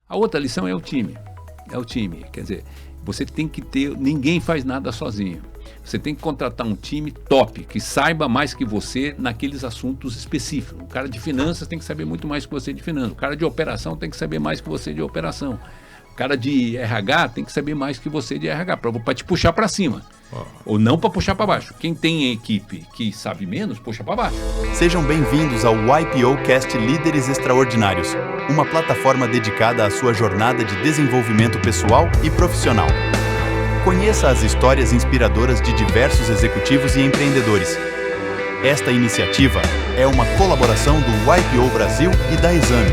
A outra lição é o time. Quer dizer, você tem que ter... Ninguém faz nada sozinho. Você tem que contratar um time top, que saiba mais que você naqueles assuntos específicos. O cara de finanças tem que saber muito mais que você de finanças. O cara de operação tem que saber mais que você de operação. O cara de RH tem que saber mais que você de RH, para te puxar para cima. Ou não para puxar para baixo. Quem tem equipe que sabe menos, puxa para baixo. Sejam bem-vindos ao YPOcast Líderes Extraordinários, uma plataforma dedicada à sua jornada de desenvolvimento pessoal e profissional. Conheça as histórias inspiradoras de diversos executivos e empreendedores. Esta iniciativa é uma colaboração do YPO Brasil e da Exame.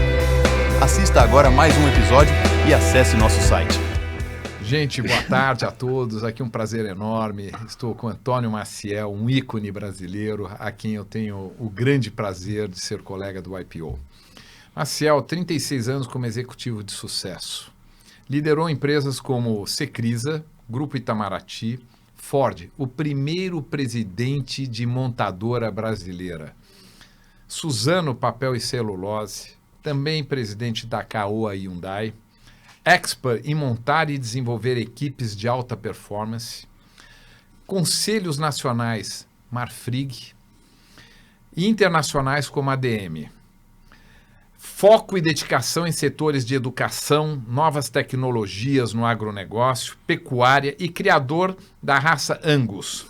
Assista agora mais um episódio e acesse nosso site. Gente, boa tarde a todos. Aqui um prazer enorme. Estou com Antônio Maciel, um ícone brasileiro, a quem eu tenho o grande prazer de ser colega do YPO. Maciel, 36 anos como executivo de sucesso. Liderou empresas como Secrisa, Grupo Itamaraty, Ford, o primeiro presidente de montadora brasileira. Suzano Papel e Celulose, também presidente da Caoa Hyundai. Expert em montar e desenvolver equipes de alta performance. Conselhos nacionais Marfrig e internacionais como a ADM. Foco e dedicação em setores de educação, novas tecnologias no agronegócio, pecuária e criador da raça Angus.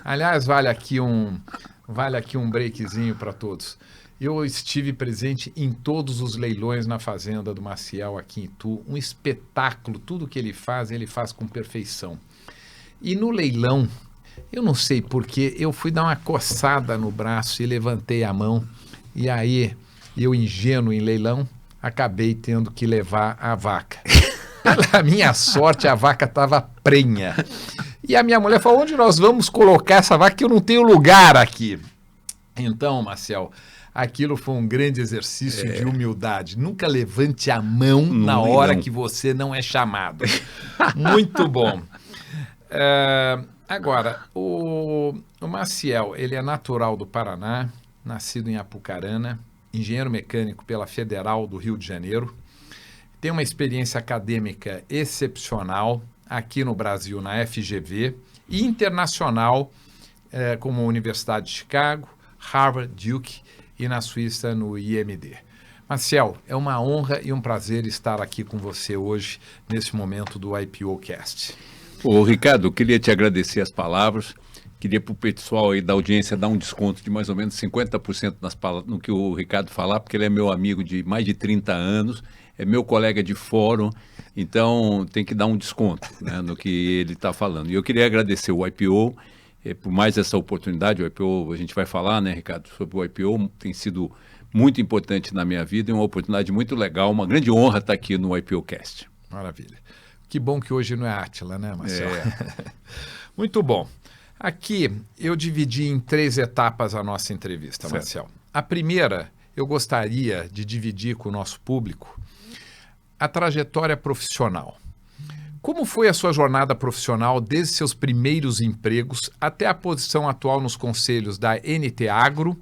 Aliás, vale aqui um breakzinho para todos. Eu estive presente em todos os leilões na fazenda do Maciel aqui em Itu. Um espetáculo, tudo que ele faz com perfeição. E no leilão, eu não sei porquê, eu fui dar uma coçada no braço e levantei a mão. E aí, eu ingênuo em leilão, acabei tendo que levar a vaca. Pela minha sorte, a vaca estava prenha. E a minha mulher falou, onde nós vamos colocar essa vaca que eu não tenho lugar aqui? Então, Marcel, aquilo foi um grande exercício de humildade. Nunca levante a mão na hora que você não é chamado. Muito bom. Agora, o Maciel, ele é natural do Paraná, nascido em Apucarana, engenheiro mecânico pela Federal do Rio de Janeiro, tem uma experiência acadêmica excepcional aqui no Brasil, na FGV, e internacional, como a Universidade de Chicago, Harvard, Duke e na Suíça no IMD. Maciel, é uma honra e um prazer estar aqui com você hoje, nesse momento do YPOcast. Ô, Ricardo, eu queria te agradecer as palavras. Queria para o pessoal aí da audiência dar um desconto de mais ou menos 50% no que o Ricardo falar, porque ele é meu amigo de mais de 30 anos, é meu colega de fórum, então tem que dar um desconto, né, no que ele está falando. E eu queria agradecer o YPO por mais essa oportunidade. O YPO, a gente vai falar, né, Ricardo, sobre o YPO, tem sido muito importante na minha vida e uma oportunidade muito legal, uma grande honra estar aqui no YPOcast. Maravilha. Que bom que hoje não é Átila, né, Marcelo? Muito bom. Aqui eu dividi em 3 etapas a nossa entrevista, Marcel. A primeira, eu gostaria de dividir com o nosso público a trajetória profissional. Como foi a sua jornada profissional desde seus primeiros empregos até a posição atual nos conselhos da NT Agro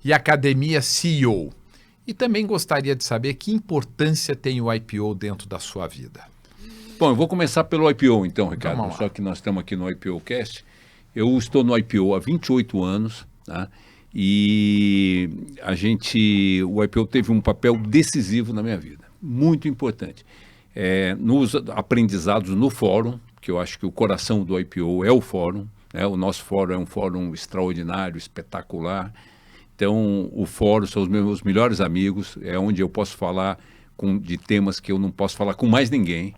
e Academia CEO? E também gostaria de saber que importância tem o YPO dentro da sua vida. Bom, eu vou começar pelo YPO então, Ricardo, só que nós estamos aqui no YPOcast. Eu estou no YPO há 28 anos, tá? E o YPO teve um papel decisivo na minha vida, muito importante. Nos aprendizados no fórum, que eu acho que o coração do YPO é o fórum, né? O nosso fórum é um fórum extraordinário, espetacular. Então, o fórum são os meus melhores amigos, é onde eu posso falar de temas que eu não posso falar com mais ninguém.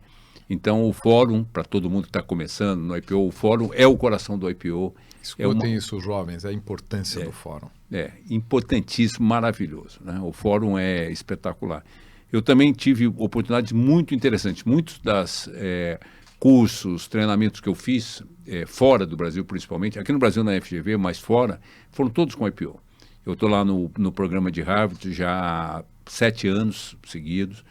Então, o fórum, para todo mundo que está começando no YPO, o fórum é o coração do YPO. Escutem isso, jovens, a importância do fórum. Importantíssimo, maravilhoso, né? O fórum é espetacular. Eu também tive oportunidades muito interessantes. Muitos dos cursos, treinamentos que eu fiz, fora do Brasil principalmente, aqui no Brasil na FGV, mas fora, foram todos com YPO. Eu estou lá no programa de Harvard já há 7 anos seguidos.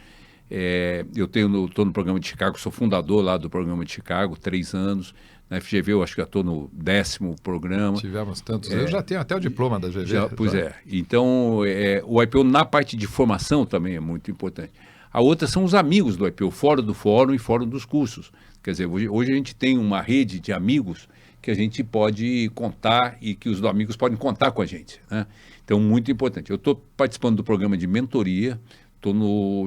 Eu estou no programa de Chicago, sou fundador lá do programa de Chicago, 3 anos. Na FGV eu acho que já estou no 10º programa. Tivemos tantos. Eu já tenho até o diploma da GV. Pois é. Então, o YPO na parte de formação também é muito importante. A outra são os amigos do IPO, fora do fórum e fora dos cursos. Quer dizer, hoje a gente tem uma rede de amigos que a gente pode contar e que os amigos podem contar com a gente, né? Então, muito importante. Eu estou participando do programa de mentoria,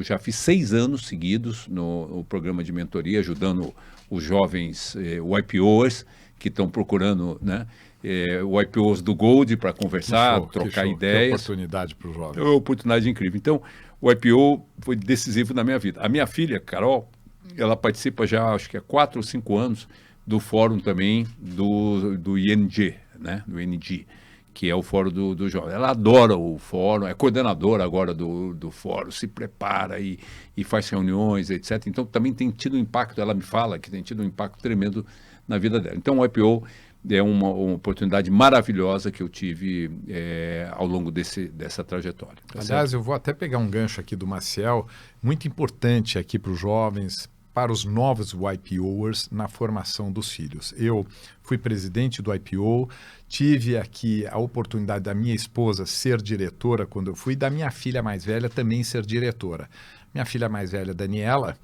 já fiz 6 anos seguidos no programa de mentoria, ajudando os jovens YPOers que estão procurando, né, YPOs do Gold para conversar, trocar ideias. Que oportunidade para os jovens. É uma oportunidade incrível. Então, o YPO foi decisivo na minha vida. A minha filha, Carol, ela participa já, acho que há 4 ou 5 anos, do fórum também do ING, né, do ING, que é o fórum do jovem. Ela adora o fórum, é coordenadora agora do fórum, se prepara e faz reuniões, etc. Então, também tem tido um impacto, ela me fala que tem tido um impacto tremendo na vida dela. Então, o IPO é uma oportunidade maravilhosa que eu tive ao longo dessa trajetória. Tá Aliás, certo? eu vou até pegar um gancho aqui do Maciel, muito importante aqui para os jovens, para os novos YPOers na formação dos filhos. Eu fui presidente do YPO, tive aqui a oportunidade da minha esposa ser diretora quando eu fui, da minha filha mais velha também ser diretora. Minha filha mais velha, Daniela,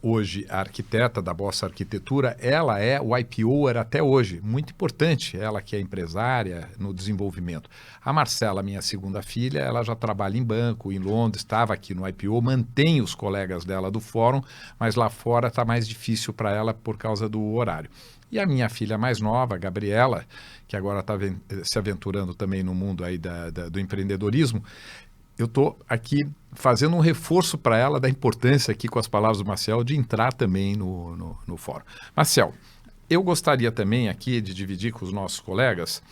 hoje a arquiteta da Bossa Arquitetura, ela é YPOer até hoje, muito importante, ela que é empresária no desenvolvimento. A Marcela, minha segunda filha, ela já trabalha em banco, em Londres, estava aqui no YPO, mantém os colegas dela do fórum, mas lá fora está mais difícil para ela por causa do horário. E a minha filha mais nova, Gabriela, que agora está se aventurando também no mundo aí do empreendedorismo, eu estou aqui fazendo um reforço para ela da importância aqui com as palavras do Maciel de entrar também no fórum. Maciel, eu gostaria também aqui de dividir com os nossos colegas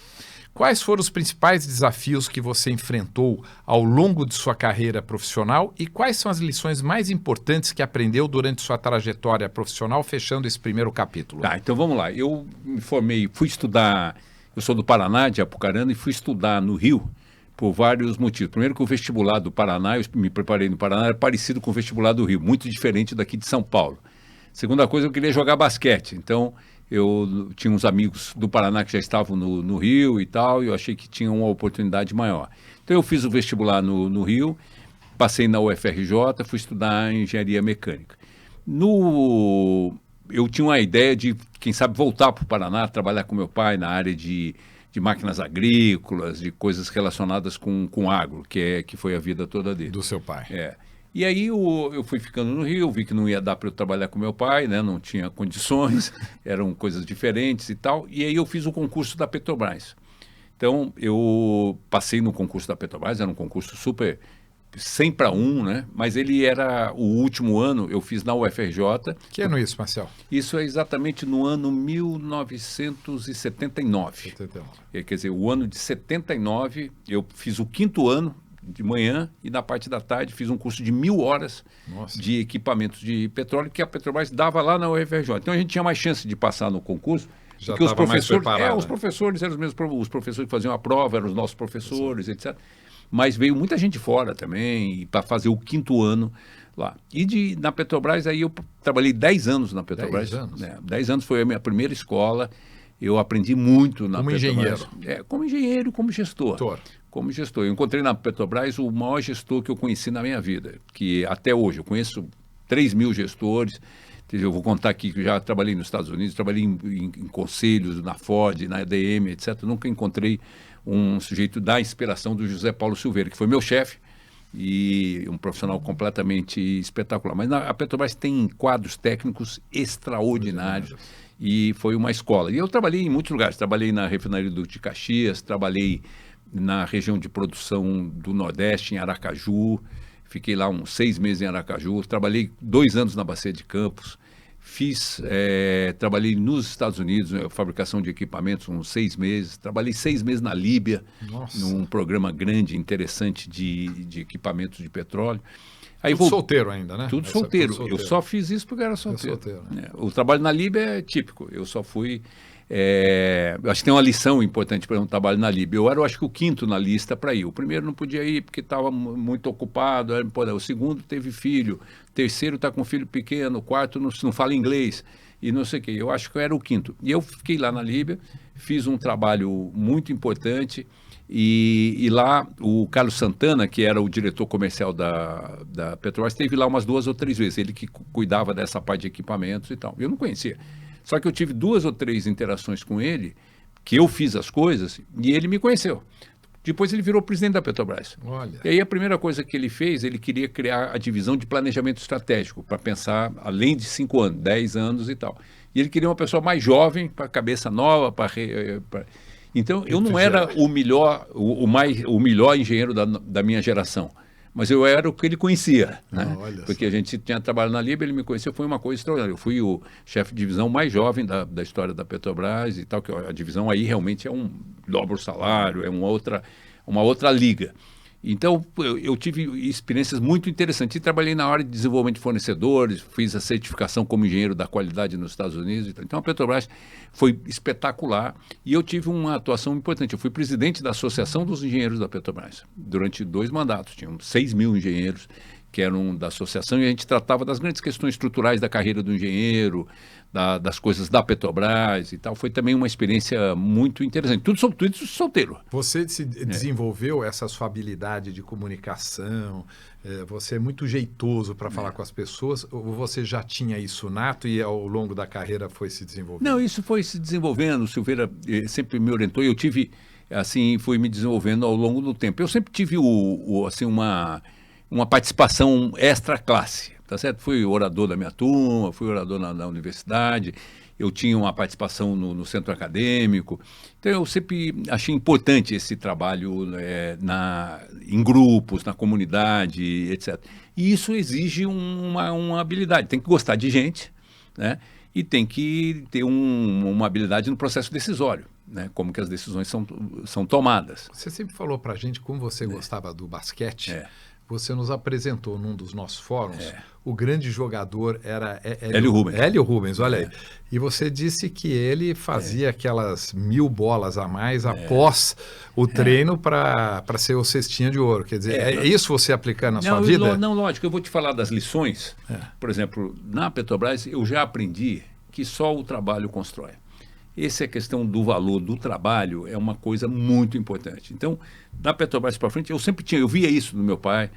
quais foram os principais desafios que você enfrentou ao longo de sua carreira profissional e quais são as lições mais importantes que aprendeu durante sua trajetória profissional, fechando esse primeiro capítulo. Tá, então vamos lá. Eu me formei, fui estudar, eu sou do Paraná, de Apucarana, e fui estudar no Rio, por vários motivos. Primeiro que o vestibular do Paraná, eu me preparei no Paraná, era parecido com o vestibular do Rio, muito diferente daqui de São Paulo. Segunda coisa, eu queria jogar basquete, então eu tinha uns amigos do Paraná que já estavam no Rio e tal, e eu achei que tinha uma oportunidade maior. Então eu fiz o vestibular no Rio, passei na UFRJ, fui estudar engenharia mecânica. Eu tinha uma ideia de, quem sabe, voltar para o Paraná, trabalhar com meu pai na área de máquinas agrícolas, de coisas relacionadas com agro, que foi a vida toda dele. Do seu pai. E aí eu fui ficando no Rio, vi que não ia dar para eu trabalhar com meu pai, né? Não tinha condições, eram coisas diferentes e tal. E aí eu fiz o concurso da Petrobras. Então eu passei no concurso da Petrobras, era um concurso super 100 para 1, né? Mas ele era o último ano, eu fiz na UFRJ. Que ano isso, Marcel? Isso é exatamente no ano 1979. Quer dizer, o ano de 79, eu fiz o 5º ano de manhã e na parte da tarde fiz um curso de 1000 horas de equipamentos de petróleo que a Petrobras dava lá na UFRJ. Então a gente tinha mais chance de passar no concurso. Já porque os professores, os professores eram os mesmos, os professores que faziam a prova, eram os nossos professores, etc. Mas veio muita gente fora também para fazer o 5º ano lá. E na Petrobras, aí eu trabalhei 10 anos na Petrobras. 10 anos? 10 anos foi a minha primeira escola. Eu aprendi muito na Petrobras. Como engenheiro e como gestor. Como gestor. Eu encontrei na Petrobras o maior gestor que eu conheci na minha vida, que até hoje eu conheço 3.000 gestores. Eu vou contar aqui que já trabalhei nos Estados Unidos, trabalhei em conselhos, na Ford, na EDM, etc. Nunca encontrei um sujeito da inspiração do José Paulo Silveira, que foi meu chefe e um profissional completamente espetacular. Mas a Petrobras tem quadros técnicos extraordinários e foi uma escola. E eu trabalhei em muitos lugares. Trabalhei na refinaria do de Caxias, trabalhei na região de produção do Nordeste, em Aracaju. Fiquei lá uns 6 meses em Aracaju. Trabalhei 2 anos na Bacia de Campos. Trabalhei nos Estados Unidos, fabricação de equipamentos, uns 6 meses. Trabalhei 6 meses na Líbia, num programa grande, interessante de equipamentos de petróleo. Aí tudo solteiro ainda, né? Tudo solteiro. Eu só fiz isso porque era solteiro. Né? O trabalho na Líbia é típico. Eu só fui... acho que tem uma lição importante para um trabalho na Líbia. Eu era, acho que, o 5º na lista para ir. O primeiro não podia ir porque estava muito ocupado. O segundo teve filho. O terceiro está com filho pequeno. O quarto não fala inglês. e não sei o quê. Eu acho que eu era o quinto. E eu fiquei lá na Líbia, fiz um trabalho muito importante, e lá o Carlos Santana, que era o diretor comercial da Petrobras, esteve lá umas 2 ou 3 vezes, ele que cuidava dessa parte de equipamentos e tal. Eu não conhecia. Só que eu tive 2 ou 3 interações com ele, que eu fiz as coisas, e ele me conheceu. Depois ele virou presidente da Petrobras. Olha. E aí a primeira coisa que ele fez, ele queria criar a divisão de planejamento estratégico, para pensar além de 5 anos, 10 anos e tal. E ele queria uma pessoa mais jovem, para cabeça nova, Então, eu não era o melhor engenheiro da minha geração, mas eu era o que ele conhecia, né? Porque a gente tinha trabalhado na Líbia, ele me conheceu, foi uma coisa extraordinária. Eu fui o chefe de divisão mais jovem da história da Petrobras e tal, que a divisão aí realmente é um dobro salário, é uma outra liga. Então, eu tive experiências muito interessantes. E trabalhei na área de desenvolvimento de fornecedores, fiz a certificação como engenheiro da qualidade nos Estados Unidos. E tal. Então, a Petrobras foi espetacular e eu tive uma atuação importante. Eu fui presidente da Associação dos Engenheiros da Petrobras durante 2 mandatos. Tinham 6 mil engenheiros que eram da associação, e a gente tratava das grandes questões estruturais da carreira do engenheiro, das coisas da Petrobras e tal. Foi também uma experiência muito interessante. Tudo solteiro. Você desenvolveu essa sua habilidade de comunicação, você é muito jeitoso para falar com as pessoas, ou você já tinha isso nato e ao longo da carreira foi se desenvolvendo? Não, isso foi se desenvolvendo. O Silveira sempre me orientou e eu tive, assim, fui me desenvolvendo ao longo do tempo. Eu sempre tive assim, uma participação extra classe, tá certo? Fui orador da minha turma, fui orador na universidade, eu tinha uma participação no centro acadêmico, então eu sempre achei importante esse trabalho em grupos, na comunidade, etc. E isso exige uma habilidade, tem que gostar de gente, né? E tem que ter uma habilidade no processo decisório, né? Como que as decisões são tomadas. Você sempre falou para a gente como você gostava do basquete. Você nos apresentou num dos nossos fóruns, o grande jogador era Hélio Rubens. Hélio Rubens, olha aí. E você disse que ele fazia aquelas 1000 bolas a mais após o treino para ser o cestinha de ouro. Quer dizer, é isso você aplicando na sua vida? Não, lógico. Eu vou te falar das lições. Por exemplo, na Petrobras eu já aprendi que só o trabalho constrói. Essa questão do valor do trabalho é uma coisa muito importante. Então, da Petrobras para frente, eu via isso no meu pai,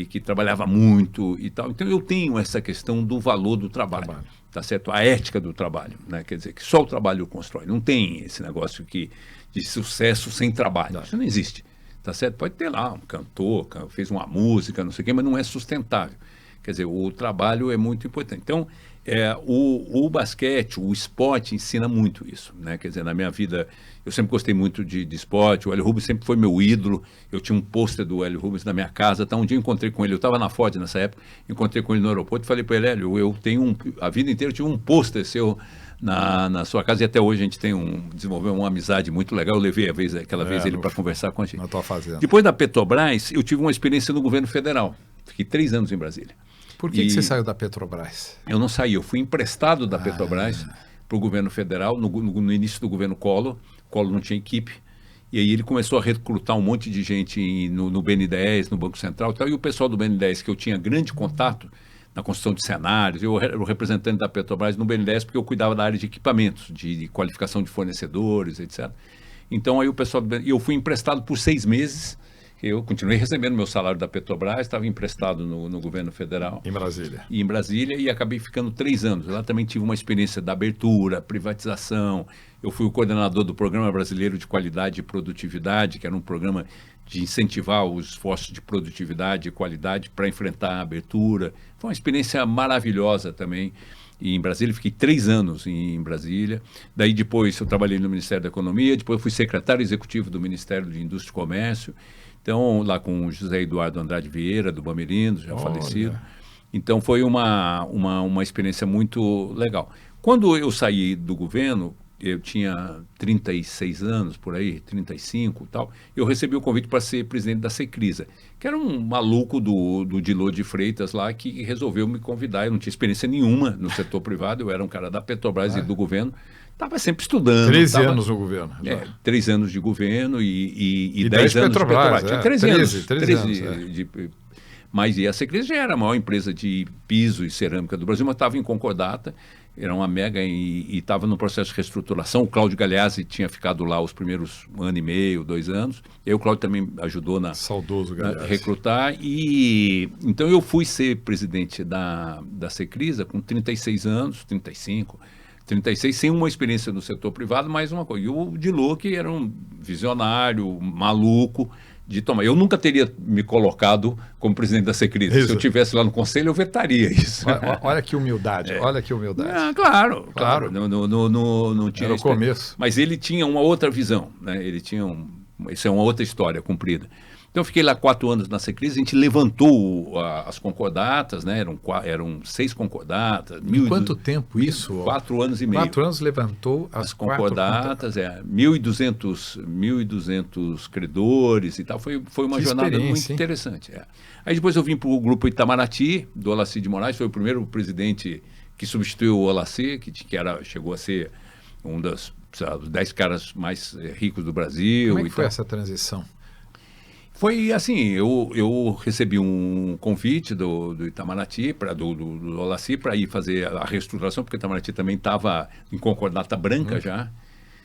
que trabalhava muito e tal. Então, eu tenho essa questão do valor do trabalho, tá certo? A ética do trabalho, né? Quer dizer, que só o trabalho constrói. Não tem esse negócio de sucesso sem trabalho. Isso não existe, tá certo? Pode ter lá um cantor, fez uma música, não sei o quê, mas não é sustentável. Quer dizer, o trabalho é muito importante. Então, o basquete, o esporte ensina muito isso, né? Quer dizer, na minha vida, eu sempre gostei muito de esporte, o Hélio Rubens sempre foi meu ídolo, eu tinha um pôster do Hélio Rubens na minha casa, um dia eu encontrei com ele, eu estava na Ford nessa época, encontrei com ele no aeroporto e falei para ele, Hélio, eu tenho a vida inteira eu tive um pôster seu na sua casa, e até hoje a gente desenvolveu uma amizade muito legal, eu levei aquela vez ele para conversar com a gente. Na tua fazenda. Depois da Petrobras, eu tive uma experiência no governo federal, fiquei 3 anos em Brasília. Por que você saiu da Petrobras? Eu não saí, eu fui emprestado da Petrobras para o governo federal, no início do governo Collor. Collor não tinha equipe, e aí ele começou a recrutar um monte de gente no BN10, no Banco Central e tal, e o pessoal do BN10, que eu tinha grande contato na construção de cenários, eu era o representante da Petrobras no BN10 porque eu cuidava da área de equipamentos, de qualificação de fornecedores, etc. Então aí o pessoal eu fui emprestado por 6 meses. Eu continuei recebendo meu salário da Petrobras, estava emprestado no governo federal. Em Brasília. Em Brasília, e acabei ficando 3 anos. Lá também tive uma experiência da abertura, privatização. Eu fui o coordenador do Programa Brasileiro de Qualidade e Produtividade, que era um programa de incentivar os esforços de produtividade e qualidade para enfrentar a abertura. Foi uma experiência maravilhosa também. E em Brasília, fiquei 3 anos em Brasília. Daí depois eu trabalhei no Ministério da Economia, depois eu fui secretário executivo do Ministério de Indústria e Comércio. Então, lá com o José Eduardo Andrade Vieira, do Bamerindo, já falecido. Então, foi uma experiência muito legal. Quando eu saí do governo, eu tinha 36 anos, por aí, 35 e tal, eu recebi o convite para ser presidente da Secrisa, que era um maluco do Dilô de Freitas lá, que resolveu me convidar. Eu não tinha experiência nenhuma no setor privado, eu era um cara da Petrobras e do governo. Estava sempre estudando. 13 anos no governo. 3 anos de governo e 10 anos Petrobras, de Petrobras. 13 anos. Mas e a Secrisa já era a maior empresa de piso e cerâmica do Brasil, mas estava em concordata. Era uma mega e estava no processo de reestruturação. O Cláudio Galeazzi tinha ficado lá os primeiros 1 ano e meio, 2 anos. E aí o Cláudio também ajudou Saudoso na recrutar. E então eu fui ser presidente da Secrisa com 36 anos, 35, 36, sem uma experiência no setor privado, mais uma coisa. E o Dilô, que era um visionário, maluco, de tomar. Eu nunca teria me colocado como presidente da Secrisa. Se eu estivesse lá no conselho, eu vetaria isso. Olha que humildade, olha que humildade. Claro. Não tinha. Era o começo. Mas ele tinha uma outra visão, né? Ele tinha isso é uma outra história cumprida. Então eu fiquei lá 4 anos na Secrisa, a gente levantou as concordatas, né? Eram 6 concordatas. Em quanto tempo isso? 4 anos e meio. 4 anos levantou as concordatas, 1.200 credores e tal. Foi uma jornada muito interessante. Aí depois eu vim para o grupo Itamaraty, do Olaci de Moraes, foi o primeiro presidente que substituiu o Olaci, que chegou a ser um dos 10 caras mais ricos do Brasil. Como é que foi essa transição? Foi assim, eu recebi um convite do Itamaraty, do Olaci, para ir fazer a reestruturação, porque o Itamaraty também estava em concordata branca já.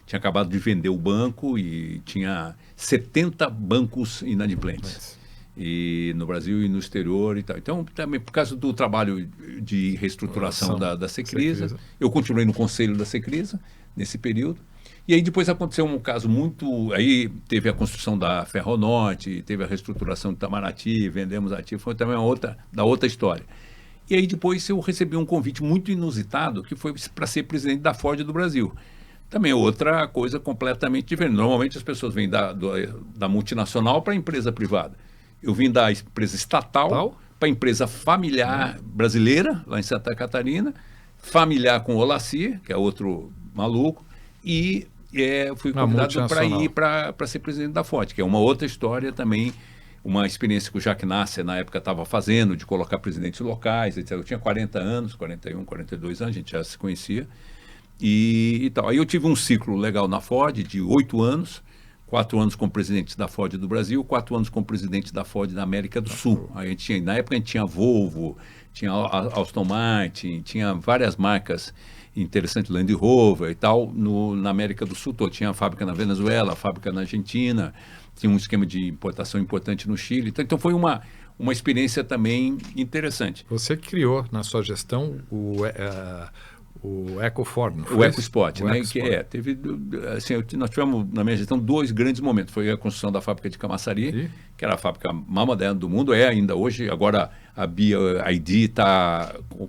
Tinha acabado de vender o banco e tinha 70 bancos inadimplentes. E no Brasil e no exterior e tal. Então, também por causa do trabalho de reestruturação da Secrisa, eu continuei no conselho da Secrisa nesse período. E aí depois aconteceu um caso muito... Aí teve a construção da Ferronorte, teve a reestruturação do Itamaraty, vendemos ativos, foi também outra história. E aí depois eu recebi um convite muito inusitado, que foi para ser presidente da Ford do Brasil. Também outra coisa completamente diferente. Normalmente as pessoas vêm da multinacional para a empresa privada. Eu vim da empresa estatal para a empresa familiar brasileira, lá em Santa Catarina, familiar com o Olaci, que é outro maluco, e fui convidado para ir para ser presidente da Ford, que é uma outra história também, uma experiência que o Jacques Nasser na época estava fazendo, de colocar presidentes locais, etc. Eu tinha 40 anos, 41, 42 anos, a gente já se conhecia, e tal. Aí eu tive um ciclo legal na Ford de 8 anos, 4 anos como presidente da Ford do Brasil, 4 anos como presidente da Ford da América do Sul. Aí a gente tinha, na época a gente tinha Volvo, tinha Aston Martin, tinha várias marcas interessante, Land Rover e tal, na América do Sul todo. Tinha a fábrica na Venezuela, a fábrica na Argentina, tinha um esquema de importação importante no Chile. Então foi uma experiência também interessante. Você criou na sua gestão o EcoFord, não foi? O EcoSport, né? Teve, assim, nós tivemos na minha gestão 2 grandes momentos. Foi a construção da fábrica de Camaçari, que era a fábrica mais moderna do mundo, ainda hoje. Agora a BID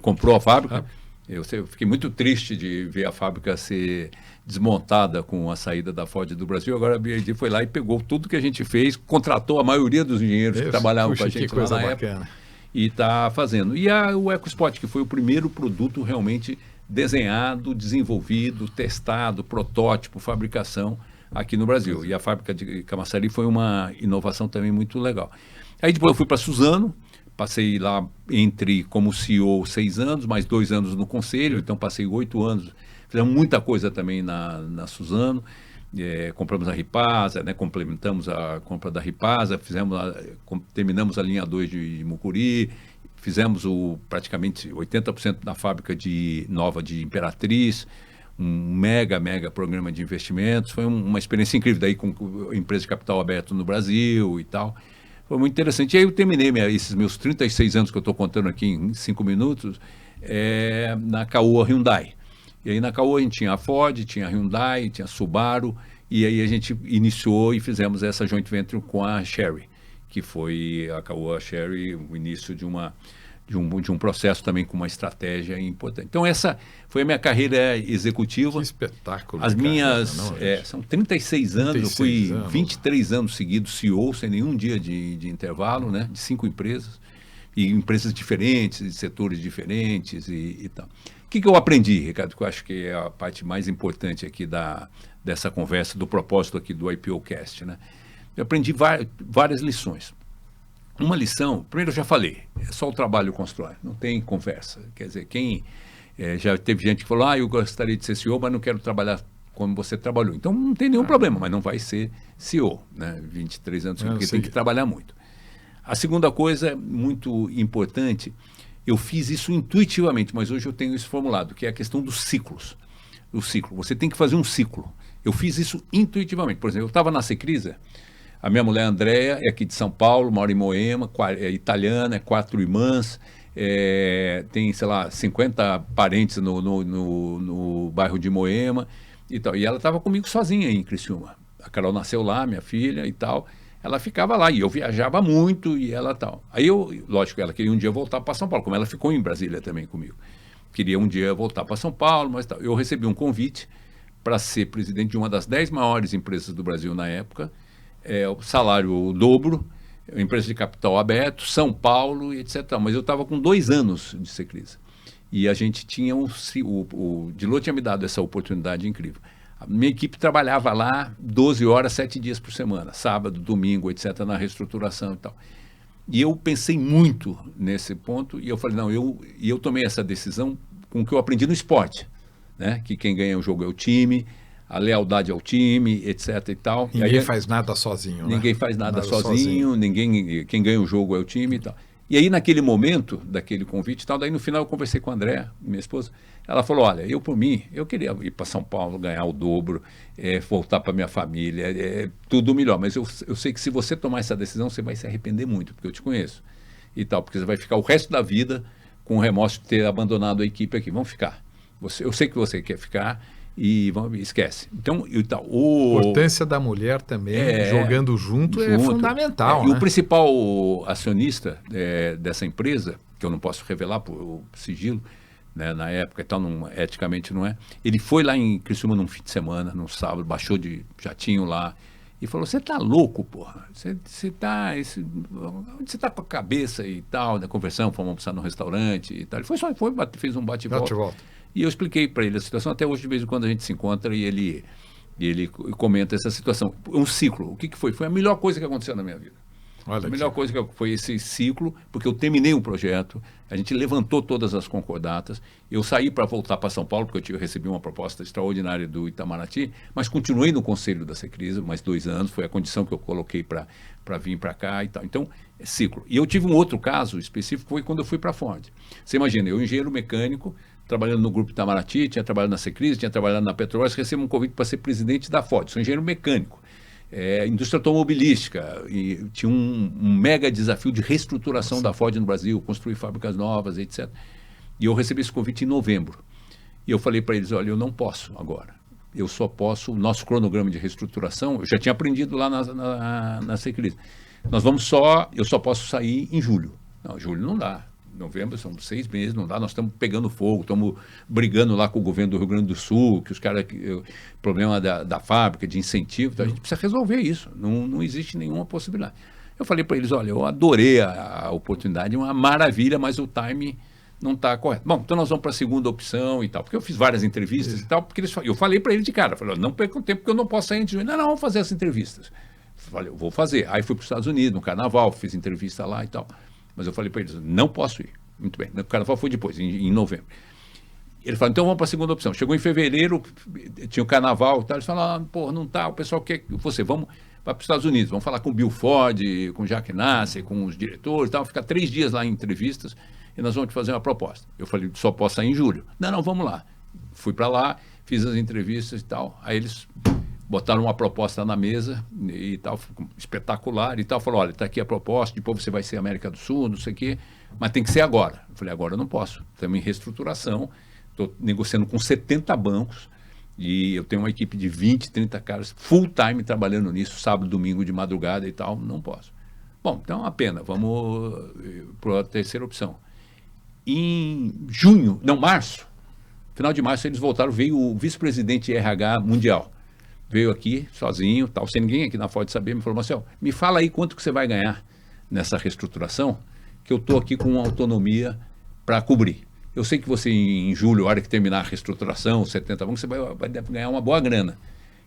comprou a fábrica. Eu fiquei muito triste de ver a fábrica ser desmontada com a saída da Ford do Brasil. Agora a BID foi lá e pegou tudo que a gente fez, contratou a maioria dos engenheiros que trabalhavam com a gente lá na época e está fazendo. E o EcoSport, que foi o primeiro produto realmente desenhado, desenvolvido, testado, protótipo, fabricação aqui no Brasil. E a fábrica de Camaçari foi uma inovação também muito legal. Aí depois eu fui para Suzano. Passei lá como CEO 6 anos, mais 2 anos no conselho, então passei 8 anos. Fizemos muita coisa também na Suzano. Compramos a Ripasa, né, complementamos a compra da Ripasa, terminamos a linha 2 de Mucuri, fizemos praticamente 80% da fábrica nova de Imperatriz, um mega programa de investimentos. Foi uma experiência incrível, daí com empresa de capital aberto no Brasil e tal. Foi muito interessante. E aí eu terminei esses meus 36 anos que eu estou contando aqui em 5 minutos na Caoa Hyundai. E aí na Caoa a gente tinha a Ford, tinha a Hyundai, tinha a Subaru, e aí a gente iniciou e fizemos essa joint venture com a Chery, que foi a Caoa Chery, o início de um processo também com uma estratégia importante. Então essa foi a minha carreira executiva. Que espetáculo. As minhas, são 36 anos, eu fui 23 anos seguidos CEO, sem nenhum dia de intervalo, né, de 5 empresas, e empresas diferentes, de setores diferentes e tal. O que eu aprendi, Ricardo, que eu acho que é a parte mais importante aqui dessa conversa, do propósito aqui do IPOcast, né? Eu aprendi várias lições. Uma lição, primeiro eu já falei, é só o trabalho constrói, não tem conversa. Quer dizer, já teve gente que falou, eu gostaria de ser CEO, mas não quero trabalhar como você trabalhou. Então não tem nenhum problema, mas não vai ser CEO, né? 23 anos, porque tem que trabalhar muito. A segunda coisa muito importante Eu fiz isso intuitivamente, mas hoje eu tenho isso formulado, que é a questão dos ciclos. O ciclo. Você tem que fazer um ciclo. Eu fiz isso intuitivamente. Por exemplo, eu estava na Secrisa, a minha mulher Andréa é aqui de São Paulo, mora em Moema, é italiana, 4 irmãs, tem, sei lá, 50 parentes no bairro de Moema e tal. E ela estava comigo sozinha em Criciúma. A Carol nasceu lá, minha filha e tal. Ela ficava lá e eu viajava muito e ela tal. Aí lógico, ela queria um dia voltar para São Paulo, como ela ficou em Brasília também comigo. Queria um dia voltar para São Paulo, mas tal. Eu recebi um convite para ser presidente de uma das 10 maiores empresas do Brasil na época, o salário o dobro, empresa de capital aberto, São Paulo, etc. Mas eu estava com 2 anos de Secrisa. E a gente tinha o Dilô tinha me dado essa oportunidade incrível. A minha equipe trabalhava lá 12 horas, 7 dias por semana, sábado, domingo, etc., na reestruturação e tal. E eu pensei muito nesse ponto e eu falei, não, eu tomei essa decisão com o que eu aprendi no esporte, né? Que quem ganha o jogo é o time, a lealdade ao time, etc. e tal. Ninguém faz nada sozinho. Ninguém faz nada sozinho, quem ganha o jogo é o time e tal. E aí, naquele momento, daquele convite e tal, daí no final eu conversei com a Andréa, minha esposa, ela falou, olha, eu por mim, eu queria ir para São Paulo, ganhar o dobro, voltar para minha família, tudo melhor, mas eu sei que se você tomar essa decisão, você vai se arrepender muito, porque eu te conheço e tal, porque você vai ficar o resto da vida com o remorso de ter abandonado a equipe aqui. Vamos ficar. Eu sei que você quer ficar e esquece. Então, a importância da mulher também, jogando junto é fundamental. E né? o principal acionista dessa empresa, que eu não posso revelar por sigilo, né, na época, então eticamente não é, ele foi lá em Criciúma num fim de semana, num sábado, baixou de jatinho lá e falou, você tá louco, porra? Você tá onde você tá com a cabeça e tal, né? Conversamos, fomos almoçar no restaurante e tal. Ele fez um bate-volta. E eu expliquei para ele a situação. Até hoje, de vez em quando, a gente se encontra e ele comenta essa situação. Um ciclo. O que foi? Foi a melhor coisa que aconteceu na minha vida. Olha, a melhor coisa foi esse ciclo, porque eu terminei um projeto, a gente levantou todas as concordatas, eu saí para voltar para São Paulo, porque eu recebi uma proposta extraordinária do Itamaraty, mas continuei no Conselho da Secrisa, mais 2 anos, foi a condição que eu coloquei para vir para cá e tal. Então, ciclo. E eu tive um outro caso específico, foi quando eu fui para a Ford. Você imagina, eu engenheiro mecânico, trabalhando no grupo Itamaraty, tinha trabalhado na Secrisa, tinha trabalhado na Petrobras, recebo um convite para ser presidente da Ford, sou engenheiro mecânico. Indústria automobilística, e tinha um mega desafio de reestruturação da Ford no Brasil, construir fábricas novas, etc. E eu recebi esse convite em novembro. E eu falei para eles, olha, eu não posso agora. Eu só posso, o nosso cronograma de reestruturação, eu já tinha aprendido lá na Secrisa. Eu só posso sair em julho. Não, julho não dá. Novembro são 6 meses, não dá, nós estamos pegando fogo, estamos brigando lá com o governo do Rio Grande do Sul, que os caras, problema da fábrica, de incentivo, então a gente precisa resolver isso, não existe nenhuma possibilidade. Eu falei para eles, olha, eu adorei a oportunidade, uma maravilha, mas o time não está correto. Bom, então nós vamos para a segunda opção e tal, porque eu fiz várias entrevistas e tal, porque eu falei para eles de cara, falei, não percam tempo, porque eu não posso sair antes de junho. Não, vamos fazer as entrevistas. Eu falei, eu vou fazer. Aí fui para os Estados Unidos, no Carnaval, fiz entrevista lá e tal. Mas eu falei para eles, não posso ir. Muito bem. O Carnaval foi depois, em novembro. Ele falou, então vamos para a segunda opção. Chegou em fevereiro, tinha o Carnaval e tal. Eles falaram, pô, não tá, o pessoal quer que você, vamos para os Estados Unidos, vamos falar com o Bill Ford, com o Jacques Nasser, com os diretores e tal, ficar 3 dias lá em entrevistas e nós vamos te fazer uma proposta. Eu falei, só posso sair em julho. Não, vamos lá. Fui para lá, fiz as entrevistas e tal. Aí eles botaram uma proposta na mesa e tal, espetacular e tal. Falou, olha, está aqui a proposta, depois você vai ser América do Sul, não sei o quê, mas tem que ser agora. Eu falei, agora eu não posso. Estamos em reestruturação, estou negociando com 70 bancos e eu tenho uma equipe de 20, 30 caras full time trabalhando nisso, sábado, domingo, de madrugada e tal, não posso. Bom, então é uma pena, vamos para a terceira opção. Em março, final de março eles voltaram, veio o vice-presidente RH mundial. Veio aqui sozinho, tal, sem ninguém aqui na Ford saber, me falou, Marcel, me fala aí quanto que você vai ganhar nessa reestruturação, que eu estou aqui com uma autonomia para cobrir. Eu sei que você, em julho, a hora que terminar a reestruturação, 70 bancos, você vai ganhar uma boa grana.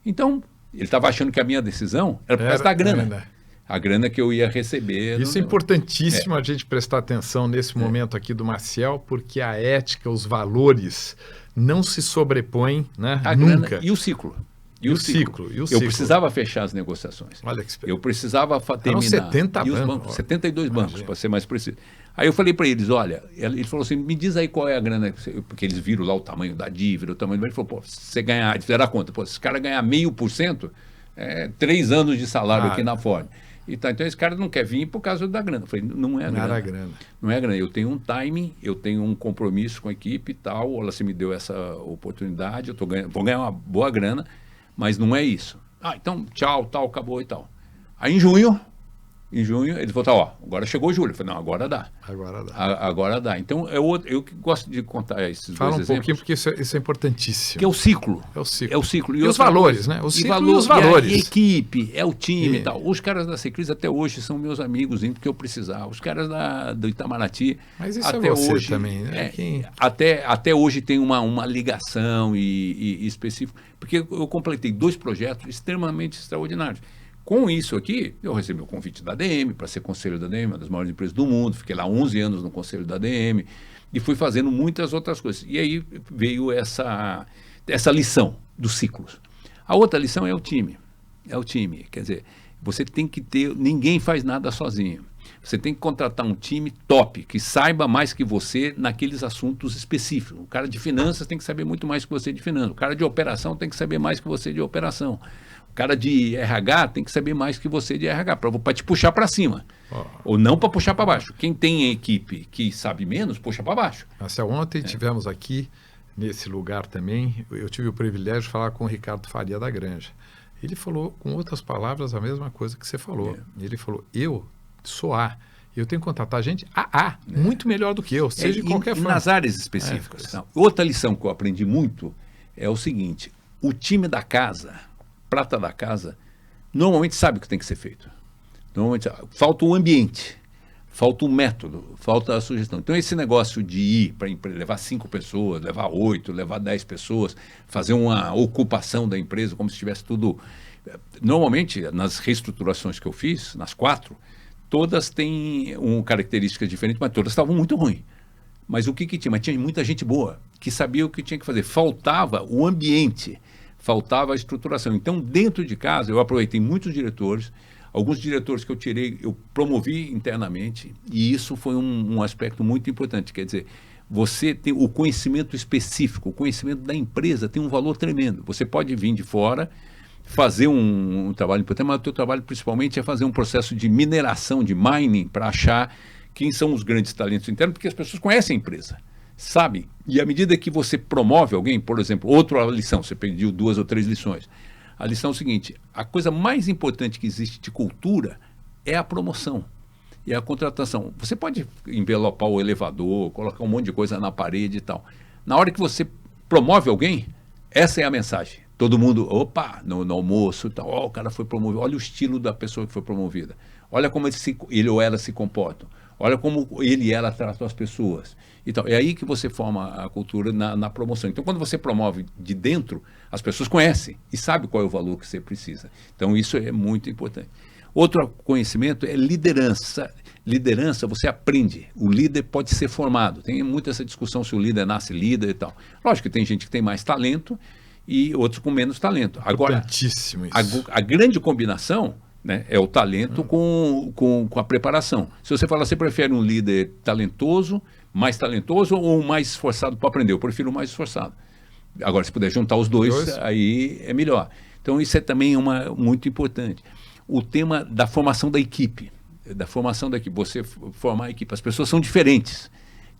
Então, ele estava achando que a minha decisão era por causa da grana. A grana que eu ia receber. Isso é importantíssimo a gente prestar atenção nesse momento aqui do Marcel, porque a ética, os valores não se sobrepõem, né? Nunca. Grana e o ciclo. E o ciclo. Eu precisava fechar as negociações. Olha que eu precisava terminar. Eram 70 bancos. 72 bancos, para ser mais preciso. Aí eu falei para eles, olha, ele falou assim, me diz aí qual é a grana, porque eles viram lá o tamanho da dívida, o tamanho do... Ele falou, pô, se você ganhar, eles fizeram a conta, pô, se esse cara ganhar 0,5%, 3 anos de salário aqui na Ford. Então esse cara não quer vir por causa da grana. Eu falei, não é a grana. Não é a grana. Eu tenho um timing, eu tenho um compromisso com a equipe e tal, ela se me deu essa oportunidade, vou ganhar uma boa grana, mas não é isso. Então, tchau, tal, acabou e tal. Aí em junho, ele falou, agora chegou julho. Eu falei, não, agora dá. Agora dá. Então, eu que gosto de contar esses Fala dois exemplos. Fala um pouquinho, porque isso é importantíssimo. Que é o ciclo. É o ciclo. E os valores, né? O ciclo e os valores. E a equipe, é o time e tal. Os caras da Secris até hoje são meus amigos, indo que eu precisar. Os caras do Itamaraty... Mas isso até é você hoje, também, né? Até hoje tem uma ligação e específica. Porque eu completei 2 projetos extremamente extraordinários. Com isso aqui, eu recebi o convite da ADM para ser conselho da ADM, uma das maiores empresas do mundo. Fiquei lá 11 anos no conselho da ADM e fui fazendo muitas outras coisas. E aí veio essa lição dos ciclos. A outra lição é o time. Quer dizer, você tem que ter... Ninguém faz nada sozinho. Você tem que contratar um time top, que saiba mais que você naqueles assuntos específicos. O cara de finanças tem que saber muito mais que você de finanças. O cara de operação tem que saber mais que você de operação. O cara de RH tem que saber mais que você de RH, para te puxar para cima. Ou não para puxar para baixo. Quem tem equipe que sabe menos, puxa para baixo. Ontem tivemos aqui, nesse lugar também, eu tive o privilégio de falar com o Ricardo Faria da Granja. Ele falou, com outras palavras, a mesma coisa que você falou. Ele falou, eu sou A. Eu tenho que contratar gente muito melhor do que eu, seja de qualquer forma. Nas áreas específicas. Outra lição que eu aprendi muito é o seguinte, o time da casa... prata da casa, normalmente sabe o que tem que ser feito. Normalmente falta o ambiente, falta o método, falta a sugestão. Então esse negócio de ir para levar 5 pessoas, levar 8, levar 10 pessoas, fazer uma ocupação da empresa como se tivesse tudo... Normalmente, nas reestruturações que eu fiz, nas 4, todas têm uma característica diferente, mas todas estavam muito ruins. Mas o que tinha? Mas tinha muita gente boa, que sabia o que tinha que fazer. Faltava o ambiente, faltava a estruturação. Então, dentro de casa, eu aproveitei muitos diretores, alguns diretores que eu tirei, eu promovi internamente, e isso foi um aspecto muito importante. Quer dizer, você tem o conhecimento específico, o conhecimento da empresa tem um valor tremendo. Você pode vir de fora, fazer um trabalho importante, mas o teu trabalho principalmente é fazer um processo de mineração, de mining, para achar quem são os grandes talentos internos, porque as pessoas conhecem a empresa, sabem. E à medida que você promove alguém, por exemplo, outra lição, você pediu 2 ou 3 lições. A lição é o seguinte, a coisa mais importante que existe de cultura é a promoção, é a contratação. Você pode envelopar o elevador, colocar um monte de coisa na parede e tal. Na hora que você promove alguém, essa é a mensagem. Todo mundo, opa, no almoço e tal, o cara foi promovido, olha o estilo da pessoa que foi promovida, olha como ele ou ela se comportam, olha como ele e ela tratam as pessoas. Então, é aí que você forma a cultura na promoção. Então, quando você promove de dentro, as pessoas conhecem e sabem qual é o valor que você precisa. Então, isso é muito importante. Outro conhecimento é liderança. Liderança, você aprende. O líder pode ser formado. Tem muita essa discussão se o líder nasce líder e tal. Lógico que tem gente que tem mais talento e outros com menos talento. Agora, a grande combinação, né, é o talento com a preparação. Se você falar, você prefere um líder talentoso, mais talentoso ou mais esforçado para aprender? Eu prefiro o mais esforçado. Agora, se puder juntar os dois, aí é melhor. Então, isso é também muito importante. O tema da formação da equipe. Você formar a equipe. As pessoas são diferentes.